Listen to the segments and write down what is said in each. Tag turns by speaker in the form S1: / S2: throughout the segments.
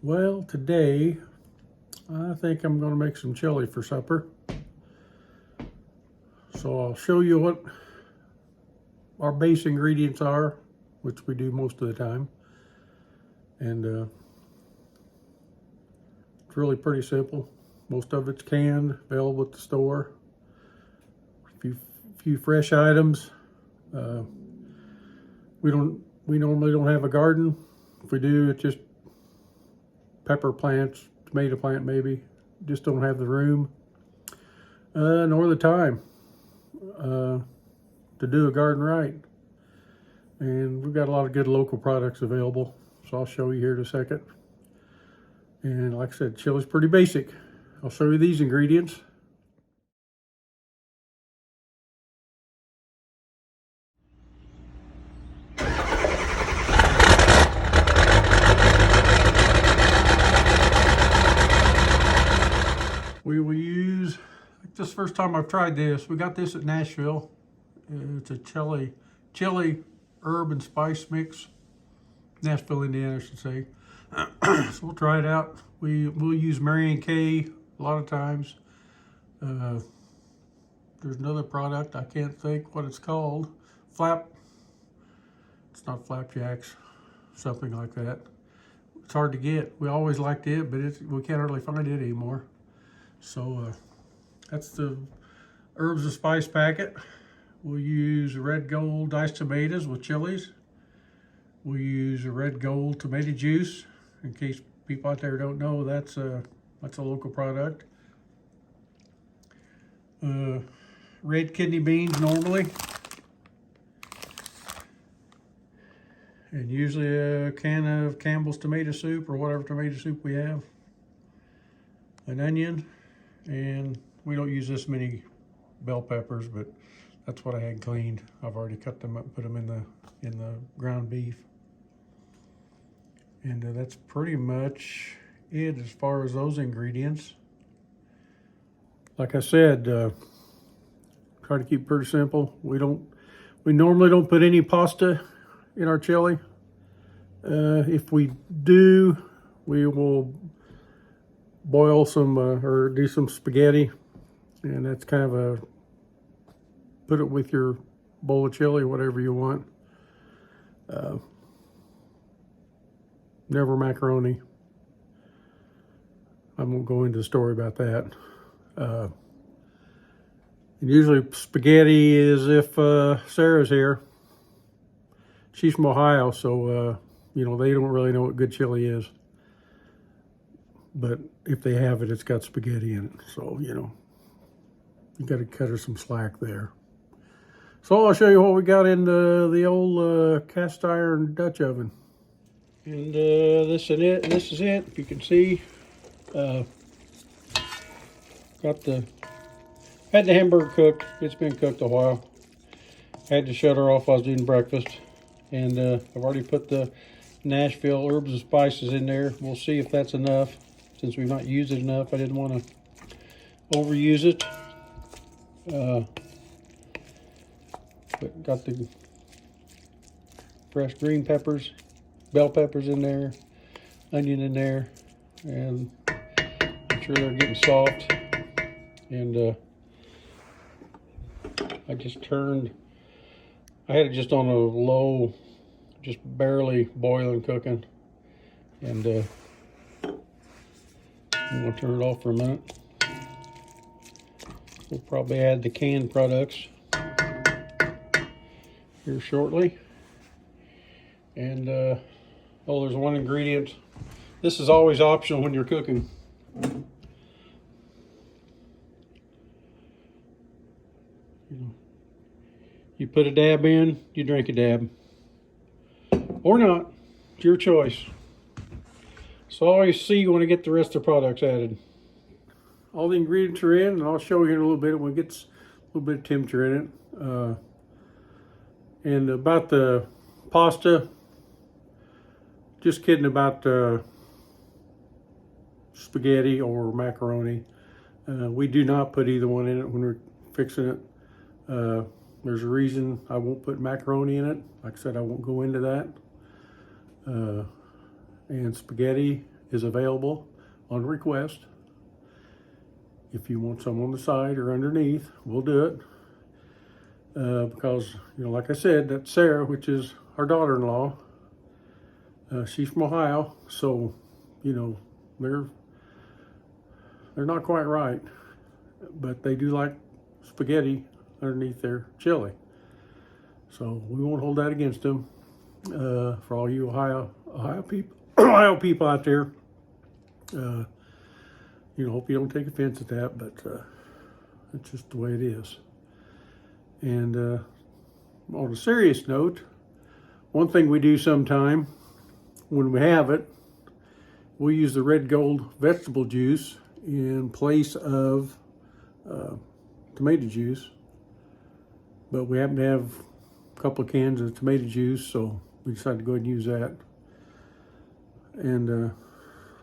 S1: Well, today I think I'm going to make some chili for supper. So I'll show you what our base ingredients are, which we do most of the time. And it's really pretty simple. Most of it's canned, available at the store. A few fresh items. We normally don't have a garden. If we do, it's just pepper plants, tomato plant maybe. Just don't have the room nor the time to do a garden right. And we've got a lot of good local products available, so I'll show you here in a second. And like I said, chili's pretty basic. I'll show you these ingredients. We will use, this is the first time I've tried this. We got this at Nashville. It's a chili herb and spice mix. Nashville, Indiana, I should say. So we'll try it out. We'll use Mary & Kay a lot of times. There's another product, I can't think what it's called. It's not Flapjacks, something like that. It's hard to get. We always liked it, but we can't hardly find it anymore. So that's the herbs and spice packet. We'll use red gold diced tomatoes with chilies. We'll use a red gold tomato juice. In case people out there don't know, that's a local product. Red kidney beans normally. And usually a can of Campbell's tomato soup or whatever tomato soup we have. An onion. And we don't use this many bell peppers, but that's what I had cleaned. I've already cut them up and put them in the ground beef. And that's pretty much it as far as those ingredients. Like I said, try to keep it pretty simple. We normally don't put any pasta in our chili. If we do, we will boil some or do some spaghetti, and that's kind of put it with your bowl of chili, whatever you want. Never macaroni. I won't go into the story about that. And usually spaghetti is if Sarah's here. She's from Ohio, so they don't really know what good chili is. But if they have it, it's got spaghetti in it. So, you got to cut her some slack there. So I'll show you what we got in the old cast iron Dutch oven. And this is it. If you can see, had the hamburger cooked. It's been cooked a while. Had to shut her off while I was doing breakfast. And I've already put the Nashville herbs and spices in there. We'll see if that's enough. Since we've not used it enough, I didn't want to overuse it. But got the fresh green peppers, bell peppers in there, onion in there, and make sure they're getting soft. And I had it just on a low, just barely boiling, cooking. And I'm going to turn it off for a minute. We'll probably add the canned products here shortly. And, there's one ingredient. This is always optional when you're cooking. You put a dab in, you drink a dab. Or not. It's your choice. So I'll always see when I get the rest of the products added. All the ingredients are in, and I'll show you in a little bit when it gets a little bit of temperature in it. And about the pasta, just kidding about spaghetti or macaroni. We do not put either one in it when we're fixing it. There's a reason I won't put macaroni in it. Like I said, I won't go into that. And spaghetti, is available on request. If you want some on the side or underneath, we'll do it. Because, you know, like I said, that Sarah, which is our daughter-in-law, she's from Ohio, so, you know, they're not quite right, but they do like spaghetti underneath their chili. So we won't hold that against them. For all you Ohio people, Ohio people out there, you know, hope you don't take offense at that, but it's just the way it is. And on a serious note, one thing we do sometime when we have it, we use the red gold vegetable juice in place of tomato juice. But we happen to have a couple of cans of tomato juice, so we decided to go ahead and use that. And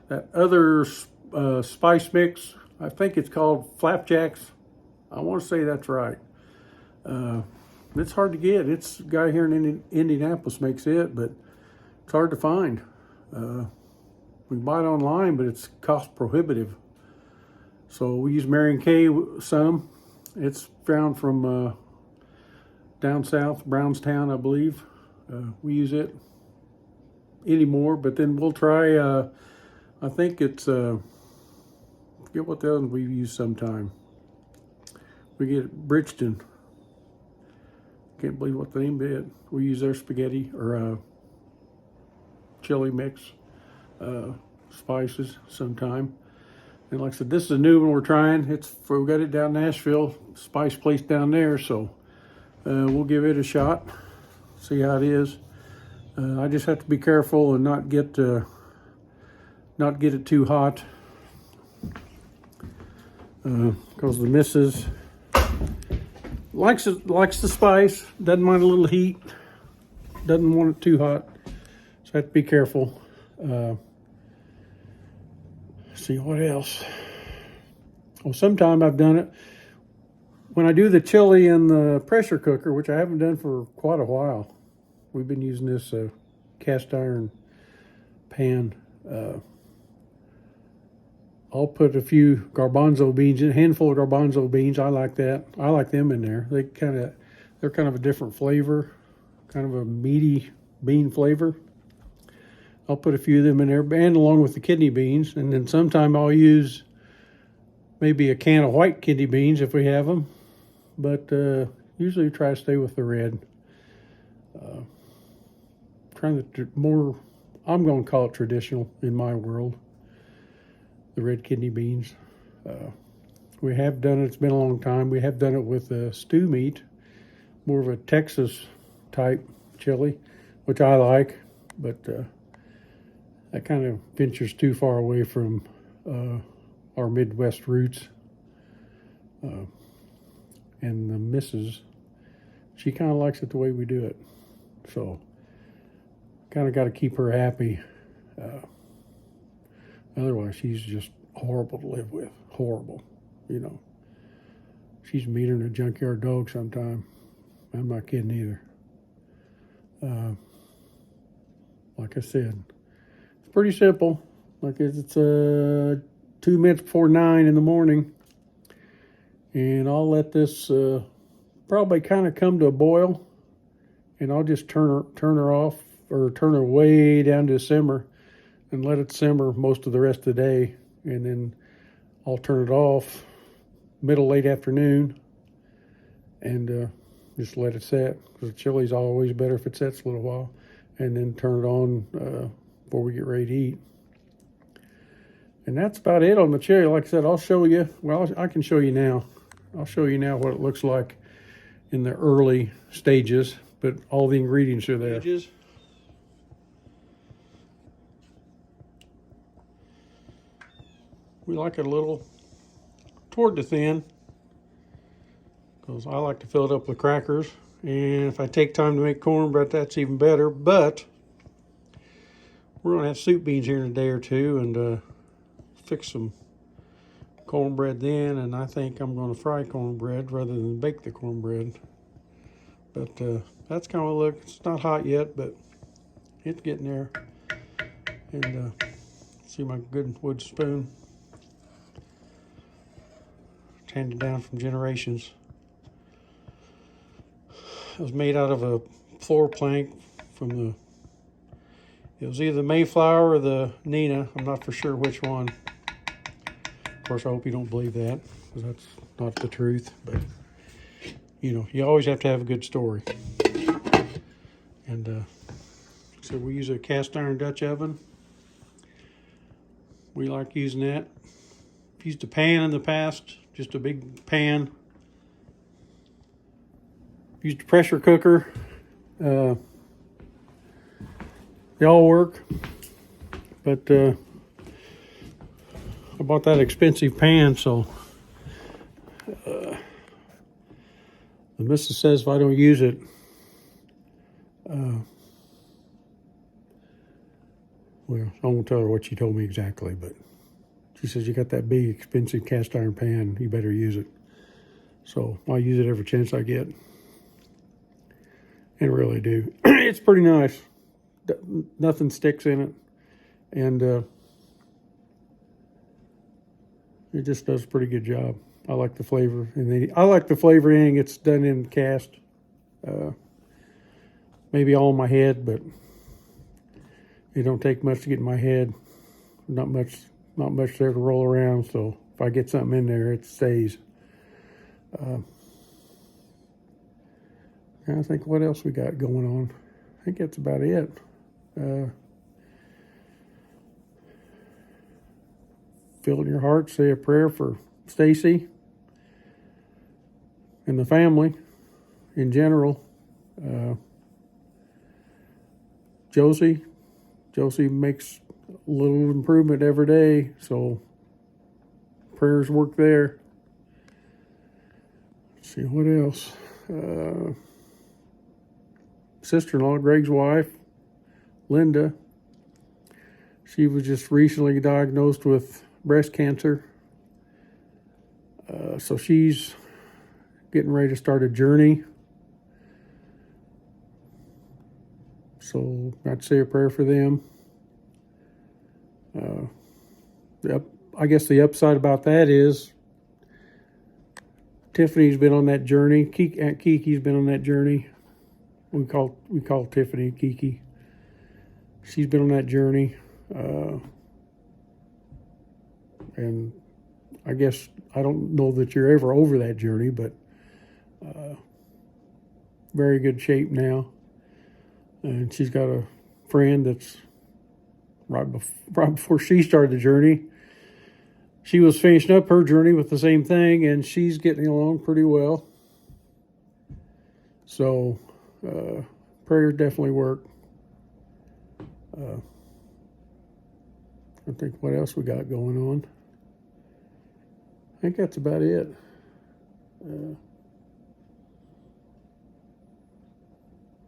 S1: that other spice mix, I think it's called Flapjacks. I want to say that's right. It's hard to get. It's a guy here in Indianapolis makes it, but it's hard to find. We can buy it online, but it's cost prohibitive. So we use Mary & Kay some. It's found from down south, Brownstown, I believe. We use it anymore, but then we'll try, I think it's, forget what the other one we use sometime. We get Bridgeton. Can't believe what the name of it. We use their spaghetti or chili mix spices sometime. And like I said, this is a new one we're trying. We got it down in Nashville, spice place down there, so we'll give it a shot, see how it is. I just have to be careful and not get it too hot, because the missus likes the spice, doesn't mind a little heat, doesn't want it too hot, so I have to be careful. See what else. Well, sometime I've done it when I do the chili in the pressure cooker, which I haven't done for quite a while. We've been using this cast iron pan. I'll put a few garbanzo beans in, a handful of garbanzo beans. I like that. I like them in there. They're kind of a different flavor, kind of a meaty bean flavor. I'll put a few of them in there, and along with the kidney beans. And then sometime I'll use maybe a can of white kidney beans if we have them. But usually try to stay with the red. Trying to more, I'm going to call it traditional in my world. The red kidney beans. We have done it, it's been a long time. We have done it with stew meat, more of a Texas type chili, which I like, but that kind of ventures too far away from our Midwest roots. And the missus, she kind of likes it the way we do it. So, kind of got to keep her happy. Otherwise, she's just horrible to live with. Horrible, you know. She's meaner than a junkyard dog sometime. I'm not kidding either. Like I said, it's pretty simple. Like it's 2 minutes before 9 in the morning. And I'll let this probably kind of come to a boil. And I'll just turn her off, or turn her way down to a simmer, and let it simmer most of the rest of the day. And then I'll turn it off late afternoon, and just let it set, because the chili's always better if it sets a little while. And then turn it on before we get ready to eat. And that's about it on the chili. Like I said, I'll show you. Well, I can show you now. I'll show you now what it looks like in the early stages, but all the ingredients are there. We like it a little toward the thin, because I like to fill it up with crackers. And if I take time to make cornbread, that's even better. But we're going to have soup beans here in a day or two, and fix some cornbread then. And I think I'm going to fry cornbread rather than bake the cornbread. But that's kind of a look. It's not hot yet, but it's getting there. And See my good wood spoon. It's handed down from generations. It was made out of a floor plank from it was either the Mayflower or the Nina. I'm not for sure which one. Of course, I hope you don't believe that, because that's not the truth. But, you know, you always have to have a good story. And so we use a cast iron Dutch oven. We like using that. I've used a pan in the past, just a big pan. Used a pressure cooker. They all work, but I bought that expensive pan, so the missus says if I don't use it, well, I won't tell her what she told me exactly, but she says, you got that big, expensive cast iron pan, you better use it. So I use it every chance I get, and really do. It's pretty nice. Nothing sticks in it, and it just does a pretty good job. I like the flavor, and I like the flavoring. It's done in cast, maybe all in my head, but it don't take much to get in my head. Not much there to roll around. So if I get something in there, it stays. I think what else we got going on. I think that's about it. Feel in your heart, say a prayer for Stacy and the family in general. Josie makes a little improvement every day, so prayers work there. Let's see what else. Sister-in-law, Greg's wife, Linda, she was just recently diagnosed with breast cancer. So she's getting ready to start a journey. So I'd say a prayer for them. I guess the upside about that is Tiffany's been on that journey. Aunt Kiki's been on that journey. We call Tiffany Kiki. She's been on that journey, and I guess I don't know that you're ever over that journey, but very good shape now. And she's got a friend that's right before she started the journey. She was finishing up her journey with the same thing, and she's getting along pretty well. So prayers definitely work. I think what else we got going on. I think that's about it.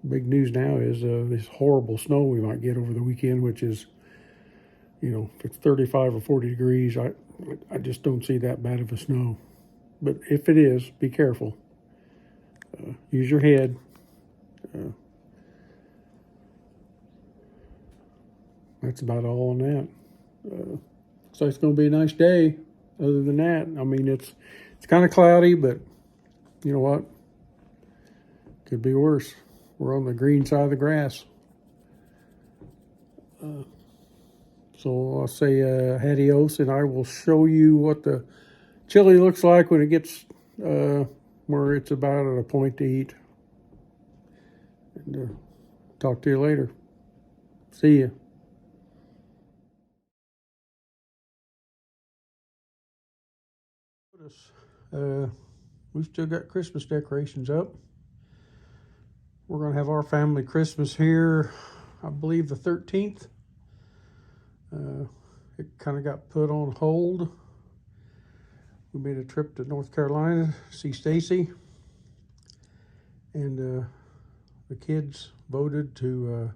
S1: Big news now is this horrible snow we might get over the weekend, which is, you know, if it's 35 or 40 degrees, I just don't see that bad of a snow. But if it is, be careful. Use your head. That's about all on that. Looks like it's going to be a nice day. Other than that, I mean, it's kind of cloudy, but you know what? Could be worse. We're on the green side of the grass. So I'll say adios, and I will show you what the chili looks like when it gets where it's about at a point to eat. And talk to you later. See ya. We've still got Christmas decorations up. We're going to have our family Christmas here, I believe the 13th. It kind of got put on hold. We made a trip to North Carolina to see Stacy. And the kids voted to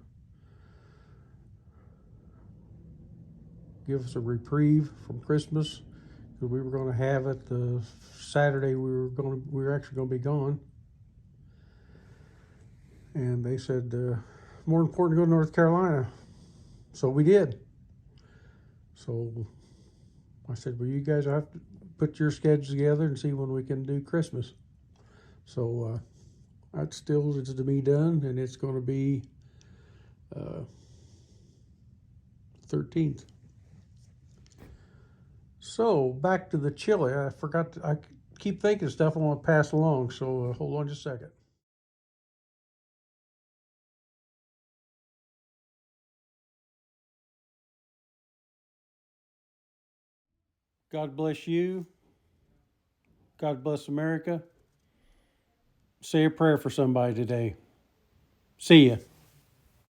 S1: give us a reprieve from Christmas. We were going to have it the Saturday we were actually going to be gone, and they said more important to go to North Carolina, so we did. So I said, well, you guys have to put your schedules together and see when we can do Christmas. So that still is to be done, and it's going to be 13th. So back to the chili. I forgot. I keep thinking stuff I want to pass along. So hold on just a second. God bless you. God bless America. Say a prayer for somebody today. See ya.